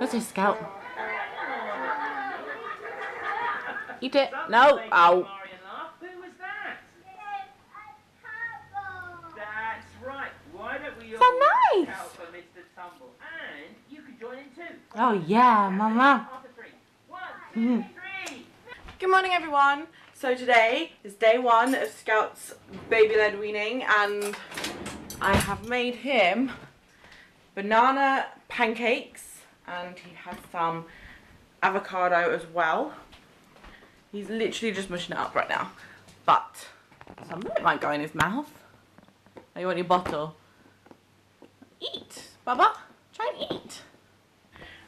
What's this, Scout? Eat it. No. Ow. Who was that? That's right. Why don't we all nice. shout for Mr. Tumble? And you can join in too. Oh yeah, Mama. After 3. 1, 2, 3. Good morning, everyone. So today is day 1 of Scout's baby-led weaning, and I have made him banana pancakes, and he has some avocado as well. He's literally just mushing it up right now, but some of it might go in his mouth. Oh, you want your bottle? Eat, Baba. Try and eat.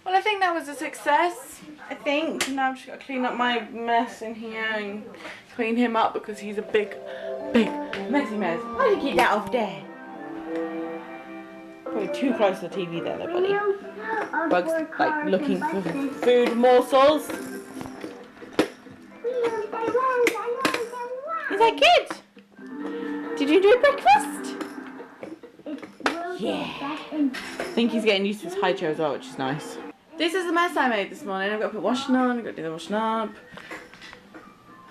Well, I think that was a success. I think now I've just got to clean up my mess in here and clean him up because he's a big messy mess. Why did you keep that off there? Probably too close to the TV there, though, buddy. Bug's like looking for food morsels. He's like, kid, did you do breakfast? Yeah. I think he's getting used to his high chair as well, which is nice. This is the mess I made this morning. I've got to put washing on, I've got to do the washing up.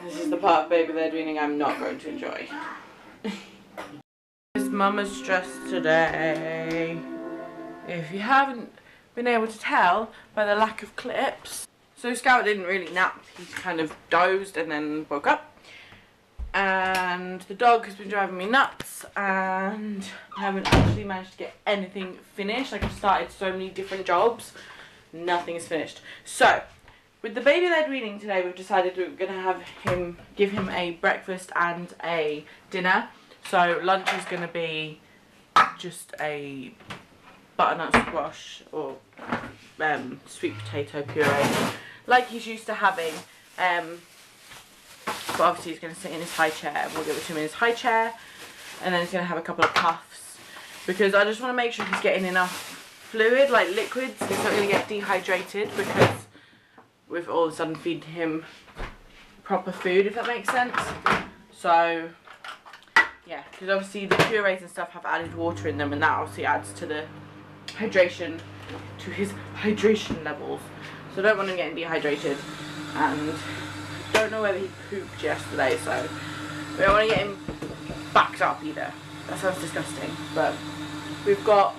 This is the part of baby-led weaning I'm not going to enjoy. This Mama's dress today. If you haven't been able to tell by the lack of clips. So Scout didn't really nap. He kind of dozed and then woke up. And the dog has been driving me nuts, and I haven't actually managed to get anything finished. Like, I've started so many different jobs, nothing is finished. So with the baby-led weaning today, we've decided we're going to give him a breakfast and a dinner. So lunch is going to be just a butternut squash or sweet potato puree, like he's used to having. But obviously he's going to sit in his high chair, and we'll give it to him in his high chair, and then he's going to have a couple of puffs, because I just want to make sure he's getting enough fluid, like liquids. He's not going to get dehydrated, because we've all of a sudden feed him proper food, if that makes sense. So yeah, because obviously the purees and stuff have added water in them, and that obviously adds to the hydration, to his hydration levels. So I don't want him getting dehydrated, and don't know whether he pooped yesterday, so we don't want to get him backed up either. That sounds disgusting. But we've got,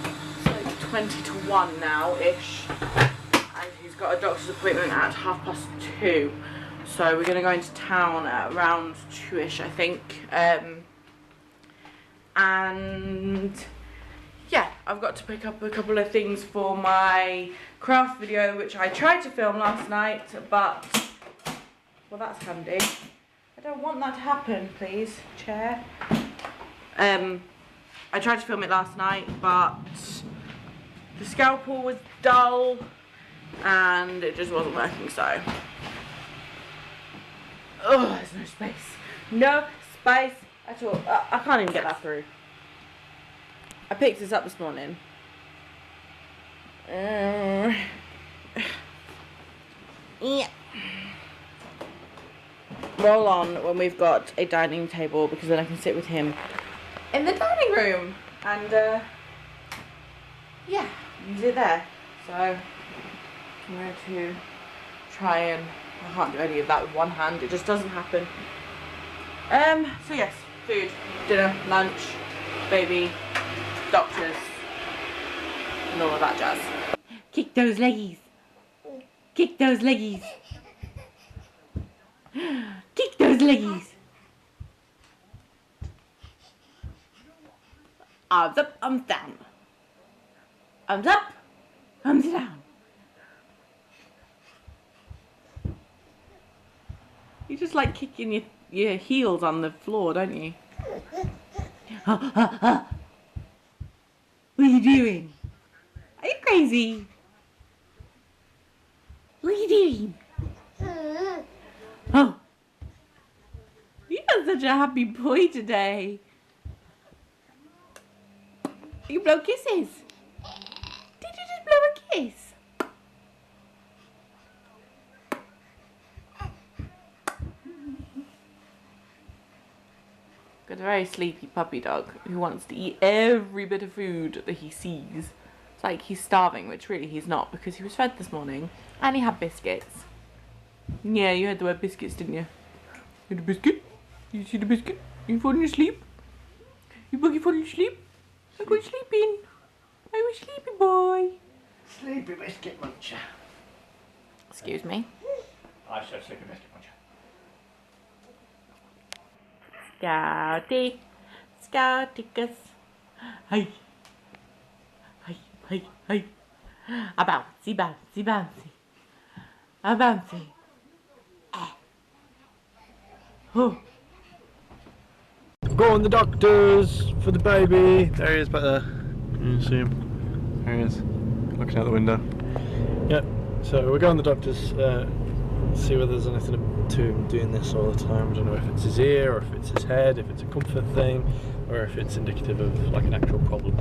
it's like 20 to 1 now-ish, and he's got a doctor's appointment at 2:30. So we're going to go into town at around 2-ish, I think. And yeah, I've got to pick up a couple of things for my craft video, which I tried to film last night, but well, that's handy. I don't want that to happen, please, chair. I tried to film it last night, but the scalpel was dull and it just wasn't working, so. Oh, there's no space. No space at all. I can't even get that through. I picked this up this morning. Yeah. Roll on when we've got a dining table, because then I can sit with him in the dining room and yeah, use it there. So I'm going to try and, I can't do any of that with one hand, it just doesn't happen. So yes, food, dinner, lunch, baby, doctors, and all of that jazz. Kick those leggies. Kick those leggies. Kick those leggies. Arms up, arms down. Arms up, arms down. You just like kicking your heels on the floor, don't you? What are you doing? Are you crazy? What are you doing? Oh, you are such a happy boy today. You blow kisses. Did you just blow a kiss? Got a very sleepy puppy dog who wants to eat every bit of food that he sees. It's like he's starving, which really he's not, because he was fed this morning and he had biscuits. Yeah, you heard the word biscuits, didn't you? You had a biscuit? You see the biscuit? You falling asleep? You buggy falling asleep? I go sleeping. I was sleepy boy. Sleepy biscuit muncher. Excuse me. I said sleepy biscuit muncher. Scouty. Scouticus. Hey. Hey, hey, hey. A bouncy, bouncy, bouncy. A bouncy. Oh. Go on the doctors for the baby. There he is back there. Can you see him? There he is, looking out the window. Yep. So we're going to the doctors, see whether there's anything to him doing this all the time. I don't know if it's his ear or if it's his head, if it's a comfort thing, or if it's indicative of like an actual problem.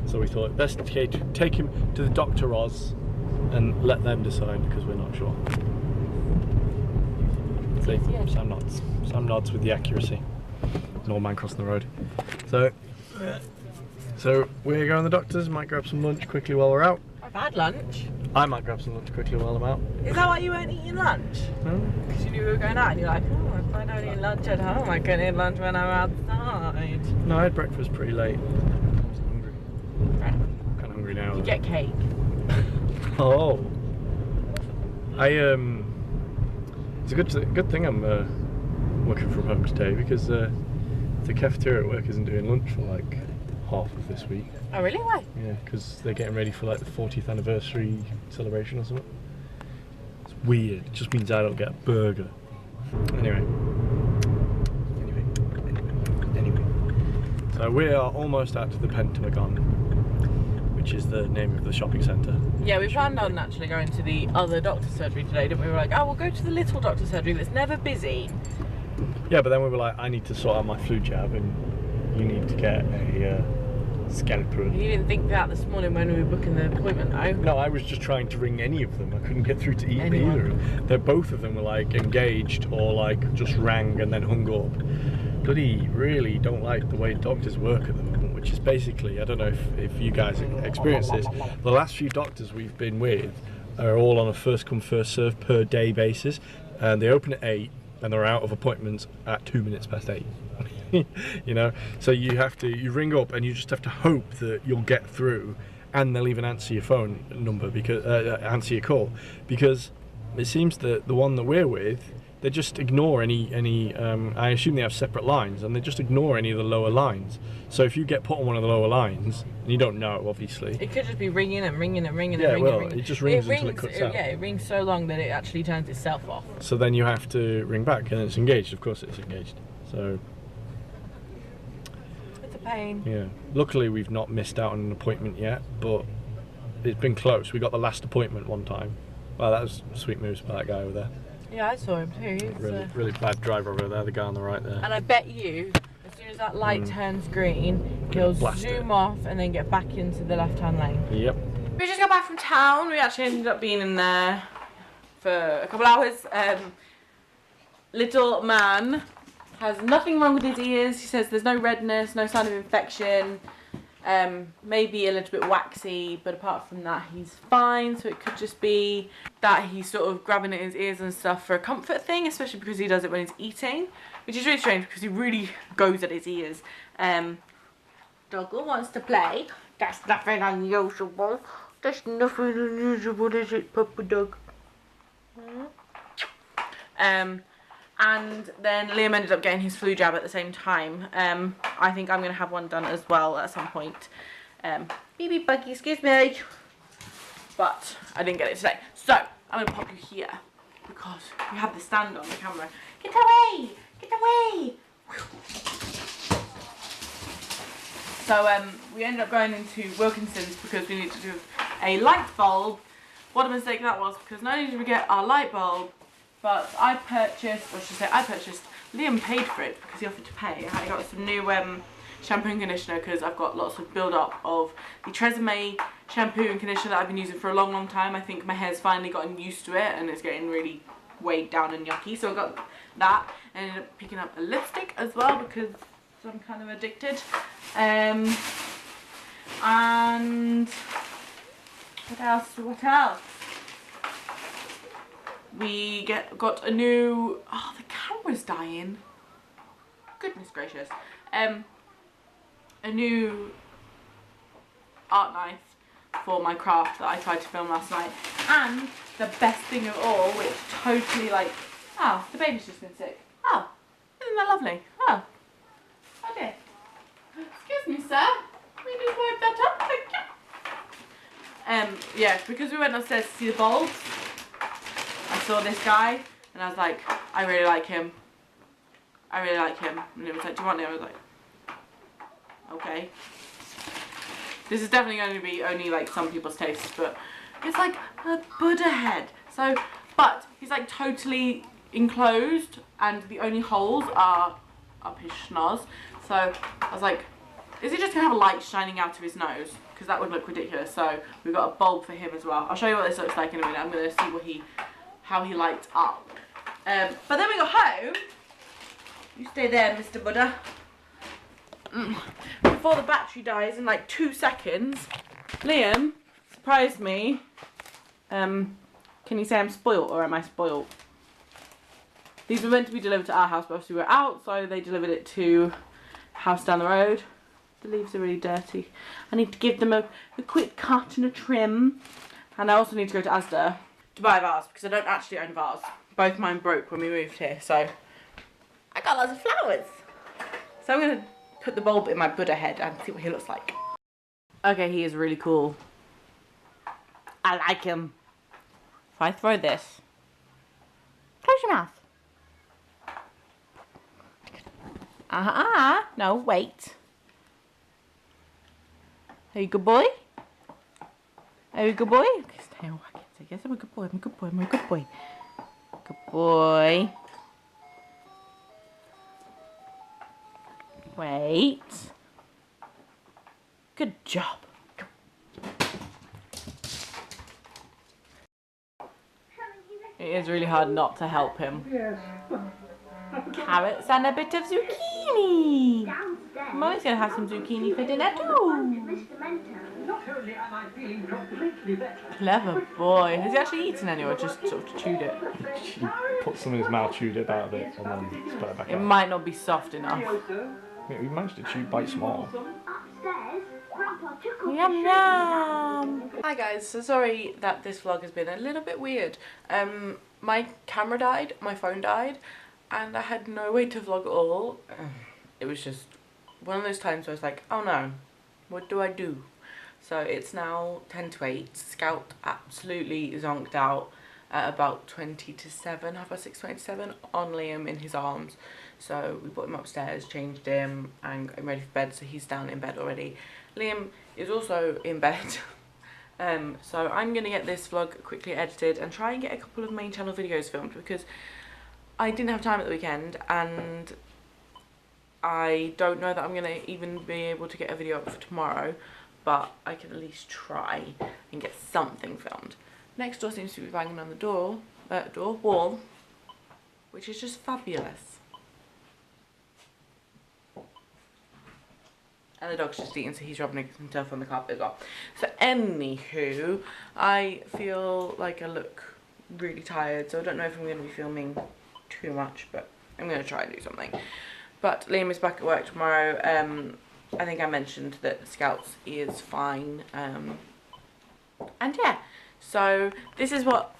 So we thought best to take him to the Dr. Oz and let them decide, because we're not sure. See, Sam nods. Sam nods with the accuracy. An old man crossing the road. So we're going to the doctors. Might grab some lunch quickly while we're out. I've had lunch. I might grab some lunch quickly while I'm out. Is that why you weren't eating lunch? No? Because you knew we were going out and you're like, oh, if I don't eat lunch at home, I can eat lunch when I'm outside. No, I had breakfast pretty late. I was hungry. Right. I'm kind of hungry now. You get cake. Oh. It's a good thing I'm working from home today, because the cafeteria at work isn't doing lunch for like half of this week. Oh really? Why? Yeah, because they're getting ready for like the 40th anniversary celebration or something. It's weird. It just means I don't get a burger. Anyway. So we are almost at the Pentagon, which is the name of the shopping centre. Yeah, we planned on actually going to the other doctor's surgery today, didn't we? We were like, oh, we'll go to the little doctor's surgery that's never busy. Yeah, but then we were like, I need to sort out my flu jab, and you need to get a scalpel. You didn't think that this morning when we were booking the appointment, though? No, I was just trying to ring any of them. I couldn't get through to either. Anyone. They're both of them were like engaged or like just rang and then hung up. Bloody really don't like the way doctors work at the moment, which is basically, I don't know if you guys experience this, the last few doctors we've been with are all on a first come first serve per day basis, and they open at 8 and they're out of appointments at 2 minutes past 8. You know, so you ring up and you just have to hope that you'll get through, and they'll even answer your phone number, because answer your call, because it seems that the one that we're with, they just ignore any I assume they have separate lines, and they just ignore any of the lower lines. So if you get put on one of the lower lines, and you don't know, obviously. It could just be ringing and ringing and ringing Yeah, and ringing. well, and ringing. it just rings until it cuts out. Yeah, it rings so long that it actually turns itself off. So then you have to ring back, and it's engaged. Of course it's engaged. So It's a pain. yeah, luckily we've not missed out on an appointment yet, but it's been close. We got the last appointment one time. Well, that was sweet moves by that guy over there. Yeah, I saw him too. He's, Really bad driver over there, the guy on the right there. and I bet you, as soon as that light turns green, he'll Blast zoom it. off and then get back into the left-hand lane. Yep. We just got back from town. We actually ended up being in there for a couple hours. Little man has nothing wrong with his ears. He says there's no redness, no sign of infection. Maybe a little bit waxy, but apart from that he's fine. So it could just be that he's sort of grabbing at his ears and stuff for a comfort thing, especially because he does it when he's eating, which is really strange because he really goes at his ears. Doggle wants to play. That's nothing unusual. That's nothing unusual, is it, Papa Dog? And then Liam ended up getting his flu jab at the same time. I think I'm going to have one done as well at some point. BB Buggy, excuse me. But I didn't get it today. So, I'm going to pop you here, because we have the stand on the camera. Get away! Get away! So, we ended up going into Wilkinson's because we needed to do a light bulb. What a mistake that was, because not only did we get our light bulb, but I purchased, Liam paid for it because he offered to pay. I got some new shampoo and conditioner because I've got lots of build-up of the Tresemme shampoo and conditioner that I've been using for a long time. I think my hair's finally gotten used to it and it's getting really weighed down and yucky. So I got that, and ended up picking up a lipstick as well because I'm kind of addicted. And What else? What else? We got a new. Oh, the camera's dying. Goodness gracious. A new art knife for my craft that I tried to film last night. And the best thing of all, which totally like. Oh, the baby's just been sick. Oh, isn't that lovely? Oh. Oh dear. Excuse me, sir. We need to wipe that up, thank you. Yeah, because we went upstairs to see the bulbs, I saw this guy, and I was like, I really like him. I really like him. And it was like, do you want it? I was like, okay. This is definitely going to be only like some people's tastes, but it's like a Buddha head. So, but he's like totally enclosed, and the only holes are up his schnoz. So I was like, is he just gonna have a light shining out of his nose? Because that would look ridiculous. So we've got a bulb for him as well. I'll show you what this looks like in a minute. I'm gonna see how he lights up. But then we got home. You stay there, Mr. Buddha. Before the battery dies in like 2 seconds, Liam surprised me. Can you say I'm spoilt or am I spoilt? These were meant to be delivered to our house, but obviously we were out, so they delivered it to a house down the road. The leaves are really dirty. I need to give them a quick cut and a trim. And I also need to go to Asda to buy a vase, because I don't actually own a vase. Both mine broke when we moved here, so I got lots of flowers. So I'm going to put the bulb in my Buddha head and see what he looks like. Okay, he is really cool. I like him. If I throw this, close your mouth. No, wait. Are you a good boy? Are you a good boy? Okay, stay on. Yes, I'm a good boy. I'm a good boy. I'm a good boy. Good boy. Wait. Good job. It is really hard not to help him. Carrots and a bit of zucchini. Mommy's going to have some zucchini for dinner too. Clever boy. Has he actually eaten any or just sort of chewed it? He put some in his mouth, chewed it out of it, and then spat it back It out. might not be soft enough. Yeah, we managed to chew bite small. Yum yum! Hi guys, so sorry that this vlog has been a little bit weird. My camera died, my phone died, and I had no way to vlog at all. It was just one of those times where I was like, oh no, what do I do? So it's now 10 to 8, Scout absolutely zonked out at about 20 to 7, half past 6, 20 to 7, on Liam in his arms. So we put him upstairs, changed him, and I'm ready for bed, so he's down in bed already. Liam is also in bed. So I'm going to get this vlog quickly edited and try and get a couple of main channel videos filmed, because I didn't have time at the weekend, and I don't know that I'm going to even be able to get a video up for tomorrow, but I can at least try and get something filmed. Next door seems to be banging on the wall, which is just fabulous. And the dog's just eating, so he's rubbing himself on the carpet as well. So anywho, I feel like I look really tired, so I don't know if I'm going to be filming too much, but I'm going to try and do something. But Liam is back at work tomorrow. I think I mentioned that Scout's is fine. And yeah, so this is what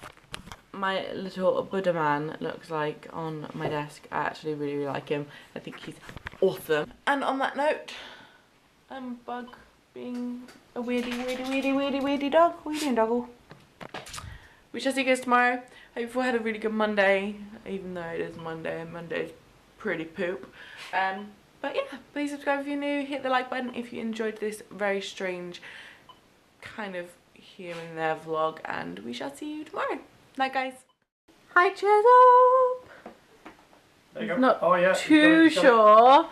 my little Buddha man looks like on my desk. I actually really like him. I think he's awesome. And on that note, Bug being a weirdy dog. What are you doing, doggle? We shall see you guys tomorrow. Hope you all had a really good Monday, even though it is Monday and Monday's pretty poop. But yeah, please subscribe if you're new, hit the like button if you enjoyed this very strange kind of here and there vlog, and we shall see you tomorrow. Night guys. Hi, cheers up. There you go. Not too sure.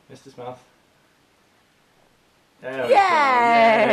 Missed his mouth. Yay!